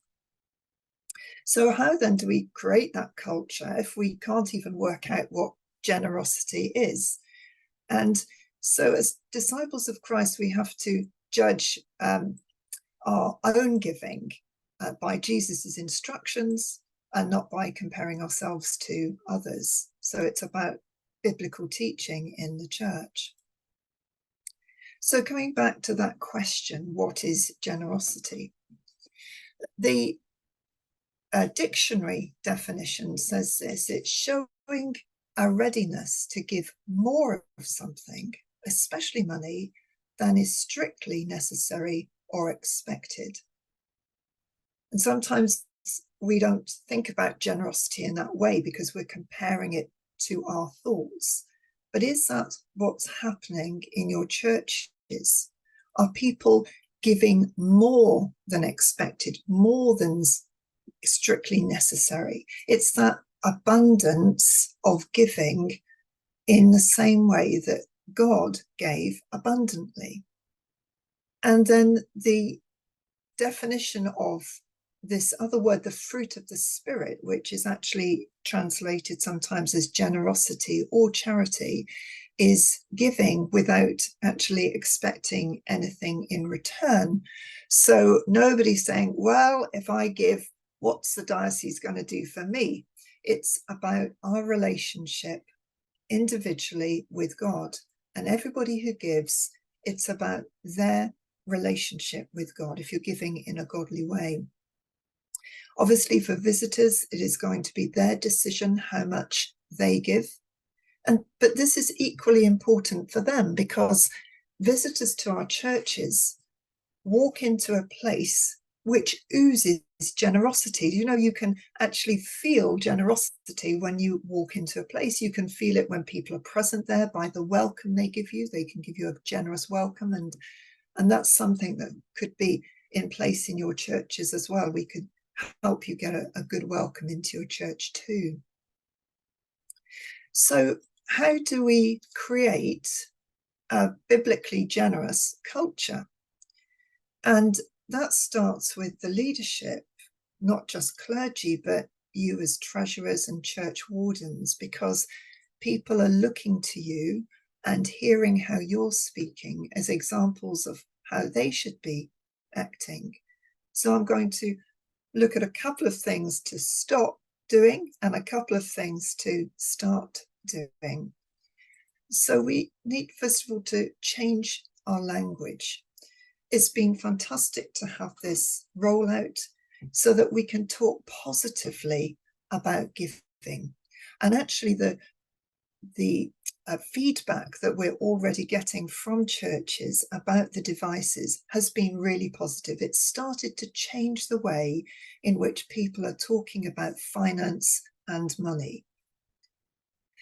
So how then do we create that culture if we can't even work out what generosity is? And so as disciples of Christ, we have to judge our own giving by Jesus's instructions and not by comparing ourselves to others. So it's about biblical teaching in the church. So coming back to that question, what is generosity? The dictionary definition says this: it's showing a readiness to give more of something, especially money, than is strictly necessary or expected. And sometimes we don't think about generosity in that way because we're comparing it to our thoughts. But is that what's happening in your churches? Are people giving more than expected, more than strictly necessary? It's that abundance of giving in the same way that God gave abundantly. And then the definition of this other word, the fruit of the Spirit, which is actually translated sometimes as generosity or charity, is giving without actually expecting anything in return. So nobody's saying, well, if I give, what's the diocese going to do for me? It's about our relationship individually with God. And everybody who gives, it's about their relationship with God, if you're giving in a godly way. Obviously, for visitors, it is going to be their decision how much they give. But this is equally important for them, because visitors to our churches walk into a place which oozes generosity. You know, you can actually feel generosity when you walk into a place. You can feel it when people are present there by the welcome they give you. They can give you a generous welcome, and that's something that could be in place in your churches as well. We could help you get a good welcome into your church too. So how do we create a biblically generous culture? And that starts with the leadership, not just clergy, but you as treasurers and church wardens, because people are looking to you and hearing how you're speaking as examples of how they should be acting. So I'm going to look at a couple of things to stop doing and a couple of things to start doing. So we need, first of all, to change our language. It's been fantastic to have this rollout so that we can talk positively about giving. And actually the feedback that we're already getting from churches about the devices has been really positive. It's started to change the way in which people are talking about finance and money.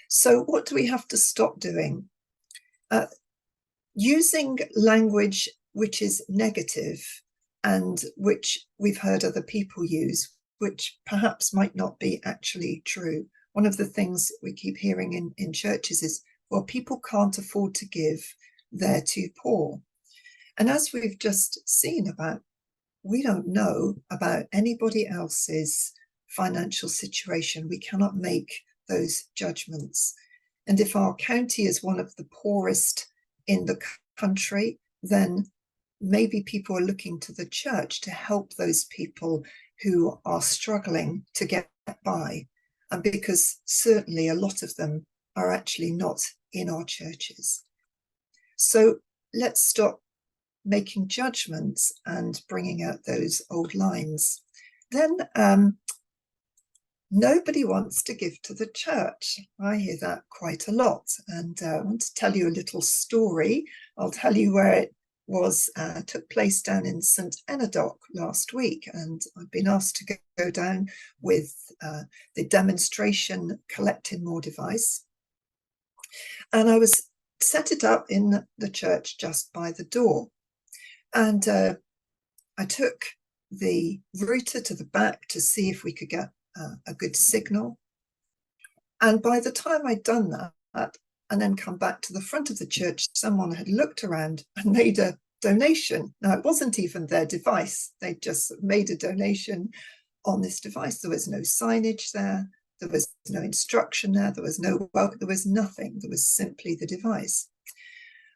So what do we have to stop doing? Using language which is negative and which we've heard other people use, which perhaps might not be actually true. One of the things we keep hearing in churches is, well, people can't afford to give, they're too poor. And as we've just seen about, we don't know about anybody else's financial situation. We cannot make those judgments. And if our county is one of the poorest in the country, then maybe people are looking to the church to help those people who are struggling to get by. And because certainly a lot of them are actually not in our churches. So let's stop making judgments and bringing out those old lines. Then nobody wants to give to the church. I hear that quite a lot. And I want to tell you a little story. I'll tell you where it was, took place down in St. Enadoc last week. And I've been asked to go down with the demonstration Collecting More device. And I was set it up in the church just by the door. And I took the router to the back to see if we could get a good signal. And by the time I'd done that and then come back to the front of the church, someone had looked around and made a donation. Now, it wasn't even their device. They just made a donation on this device. There was no signage there. There was no instruction there. There was no welcome. There was nothing. There was simply the device.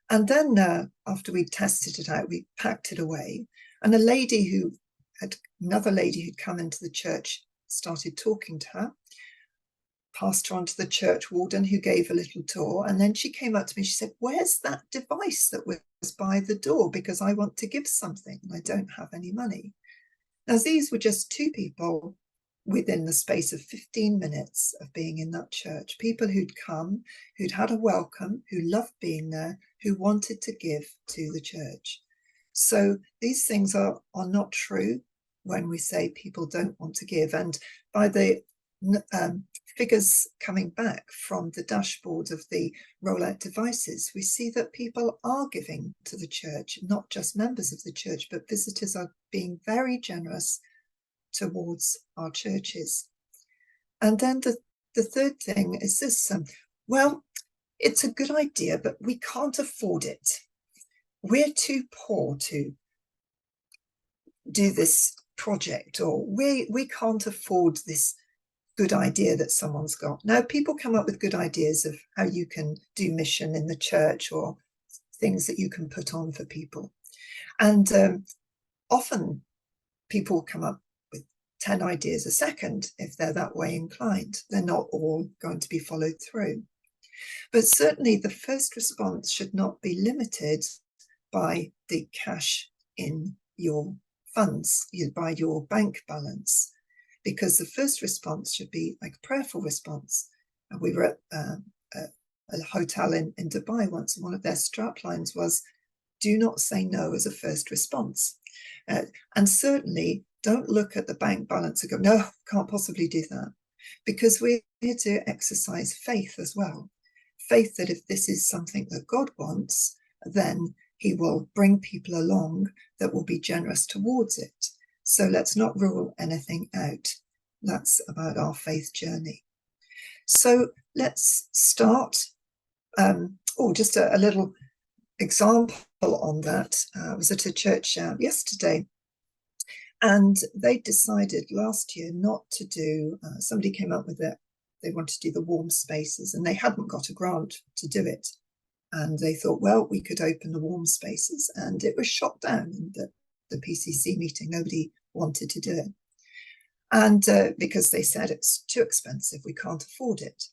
And then after we tested it out, we packed it away. And another lady who'd come into the church started talking to her, passed her on to the church warden, who gave a little tour. And then she came up to me, she said, "Where's that device that was by the door? Because I want to give something and I don't have any money." Now, these were just two people within the space of 15 minutes of being in that church. People who'd come, who'd had a welcome, who loved being there, who wanted to give to the church. So these things are not true when we say people don't want to give. And by the figures coming back from the dashboard of the rollout devices, we see that people are giving to the church, not just members of the church, but visitors are being very generous towards our churches. And then the third thing is this, well, it's a good idea, but we can't afford it. We're too poor to do this project, or we can't afford this good idea that someone's got. Now, people come up with good ideas of how you can do mission in the church or things that you can put on for people. And often people come up with 10 ideas a second if they're that way inclined. They're not all going to be followed through. But certainly the first response should not be limited by the cash in your funds, by your bank balance, because the first response should be like a prayerful response. We were at a hotel in Dubai once, and one of their strap lines was, do not say no as a first response. And certainly don't look at the bank balance and go, no, can't possibly do that. Because we're here to exercise faith as well. Faith that if this is something that God wants, then he will bring people along that will be generous towards it. So let's not rule anything out. That's about our faith journey. So let's start. Just a little example on that. I was at a church yesterday, and they decided last year not to do, somebody came up with it, they wanted to do the warm spaces, and they hadn't got a grant to do it. And they thought, well, we could open the warm spaces, and it was shot down in the PCC meeting. Nobody wanted to do it. And because they said it's too expensive, we can't afford it.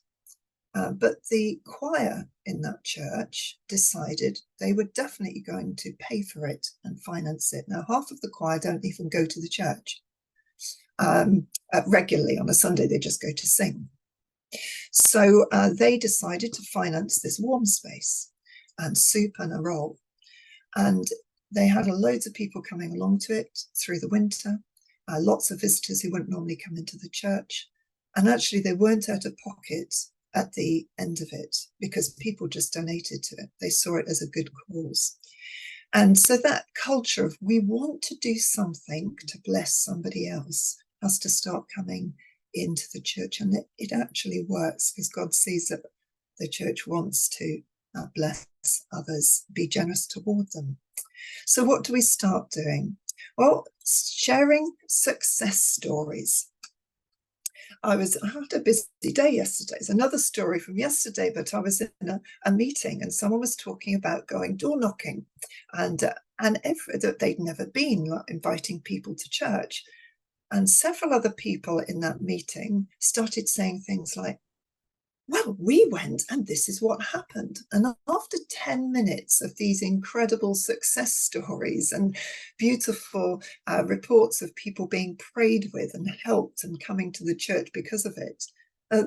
But the choir in that church decided they were definitely going to pay for it and finance it. Now, half of the choir don't even go to the church regularly on a Sunday. They just go to sing. So they decided to finance this warm space and soup and a roll. And they had loads of people coming along to it through the winter, lots of visitors who wouldn't normally come into the church. And actually, they weren't out of pocket at the end of it, because people just donated to it. They saw it as a good cause. And so that culture of we want to do something to bless somebody else has to start coming into the church. And it actually works, because God sees that the church wants to bless others, be generous toward them. So what do we start doing? Well, sharing success stories. I had a busy day yesterday. It's another story from yesterday, but I was in a meeting, and someone was talking about going door knocking, and that they'd never been, like, inviting people to church. And several other people in that meeting started saying things like, well, we went and this is what happened. And after 10 minutes of these incredible success stories and beautiful reports of people being prayed with and helped and coming to the church because of it,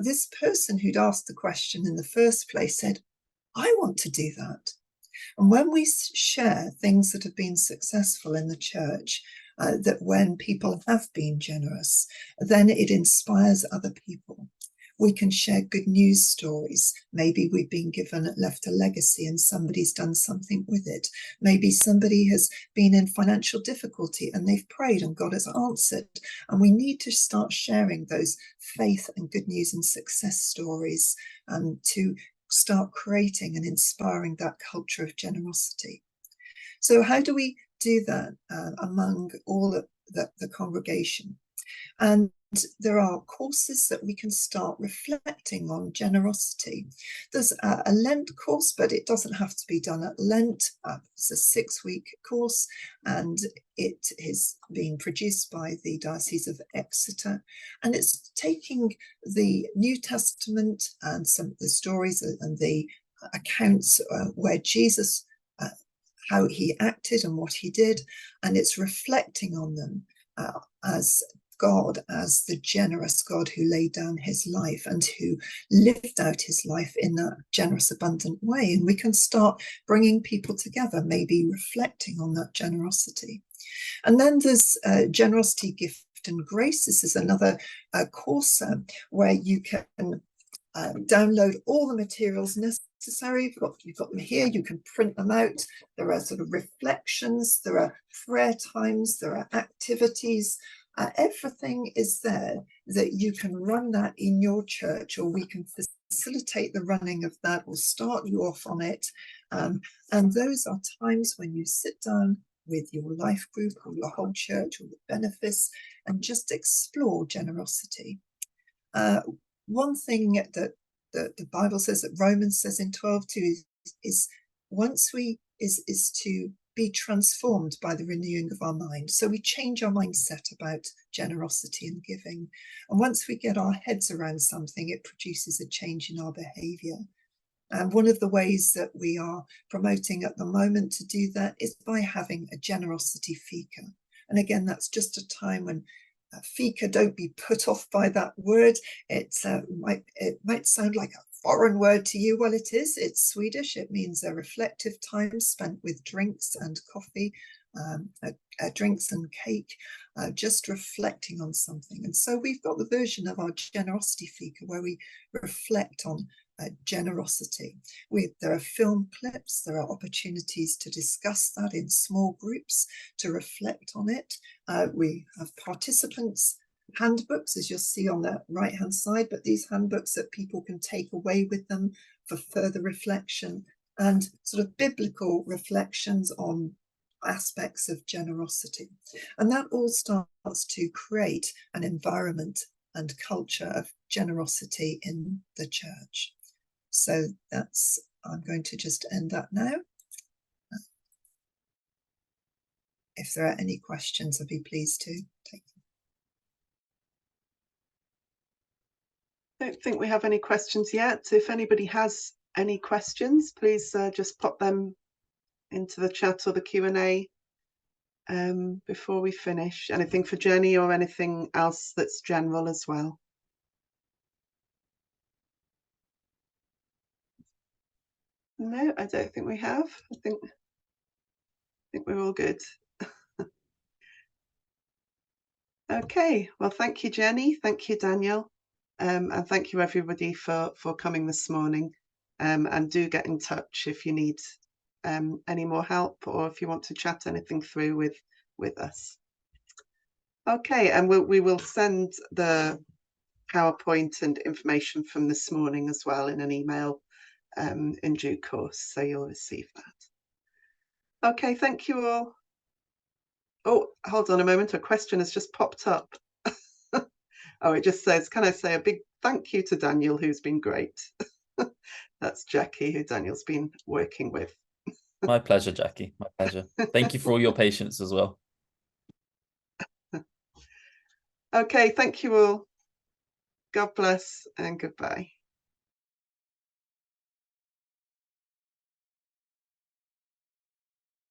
this person who'd asked the question in the first place said, I want to do that. And when we share things that have been successful in the church, that when people have been generous, then it inspires other people. We can share good news stories. Maybe we've been left a legacy and somebody's done something with it. Maybe somebody has been in financial difficulty and they've prayed and God has answered. And we need to start sharing those faith and good news and success stories to start creating and inspiring that culture of generosity. So how do we do that among all the congregation? And there are courses that we can start reflecting on generosity. There's a Lent course, but it doesn't have to be done at Lent. It's a 6-week course, and it is being produced by the Diocese of Exeter. And it's taking the New Testament and some of the stories and the accounts where Jesus, how he acted and what he did, and it's reflecting on them as God, as the generous God who laid down his life and who lived out his life in that generous, abundant way. And we can start bringing people together, maybe reflecting on that generosity. And then there's Generosity, Gift and Grace. This is another course where you can download all the materials necessary. You've got them here, you can print them out. There are sort of reflections, there are prayer times, there are activities. Everything is there that you can run that in your church, or we can facilitate the running of that or start you off on it. And those are times when you sit down with your life group or your whole church or the benefice and just explore generosity. One thing that the Bible says, that Romans says in 12:2 is to be transformed by the renewing of our mind. So we change our mindset about generosity and giving. And once we get our heads around something, it produces a change in our behavior. And one of the ways that we are promoting at the moment to do that is by having a generosity fika. And again, that's just a time when fika, don't be put off by that word. It might sound like a foreign word to you. Well, it is. It's Swedish. It means a reflective time spent with drinks and coffee, drinks and cake, just reflecting on something. And so we've got the version of our generosity fika where we reflect on generosity. There are film clips, there are opportunities to discuss that in small groups, to reflect on it. We have participants' handbooks, as you'll see on the right hand side, but these handbooks that people can take away with them for further reflection, and sort of biblical reflections on aspects of generosity. And that all starts to create an environment and culture of generosity in the church. So I'm going to just end that now. If there are any questions, I'd be pleased to take them. I don't think we have any questions yet. If anybody has any questions, please just pop them into the chat or the Q&A before we finish. Anything for Jenny or anything else that's general as well? No, I don't think we have. I think we're all good. Okay, well, thank you, Jenny. Thank you, Daniel. And thank you, everybody, for coming this morning. And do get in touch if you need any more help or if you want to chat anything through with us. Okay, and we will send the PowerPoint and information from this morning as well in an email in due course, so you'll receive that. Okay, thank you all. Oh, hold on a moment, a question has just popped up. Oh, it just says, can I say a big thank you to Daniel, who's been great. That's Jackie, who Daniel's been working with. My pleasure, Jackie, my pleasure. Thank you for all your patience as well. Okay, thank you all. God bless and goodbye.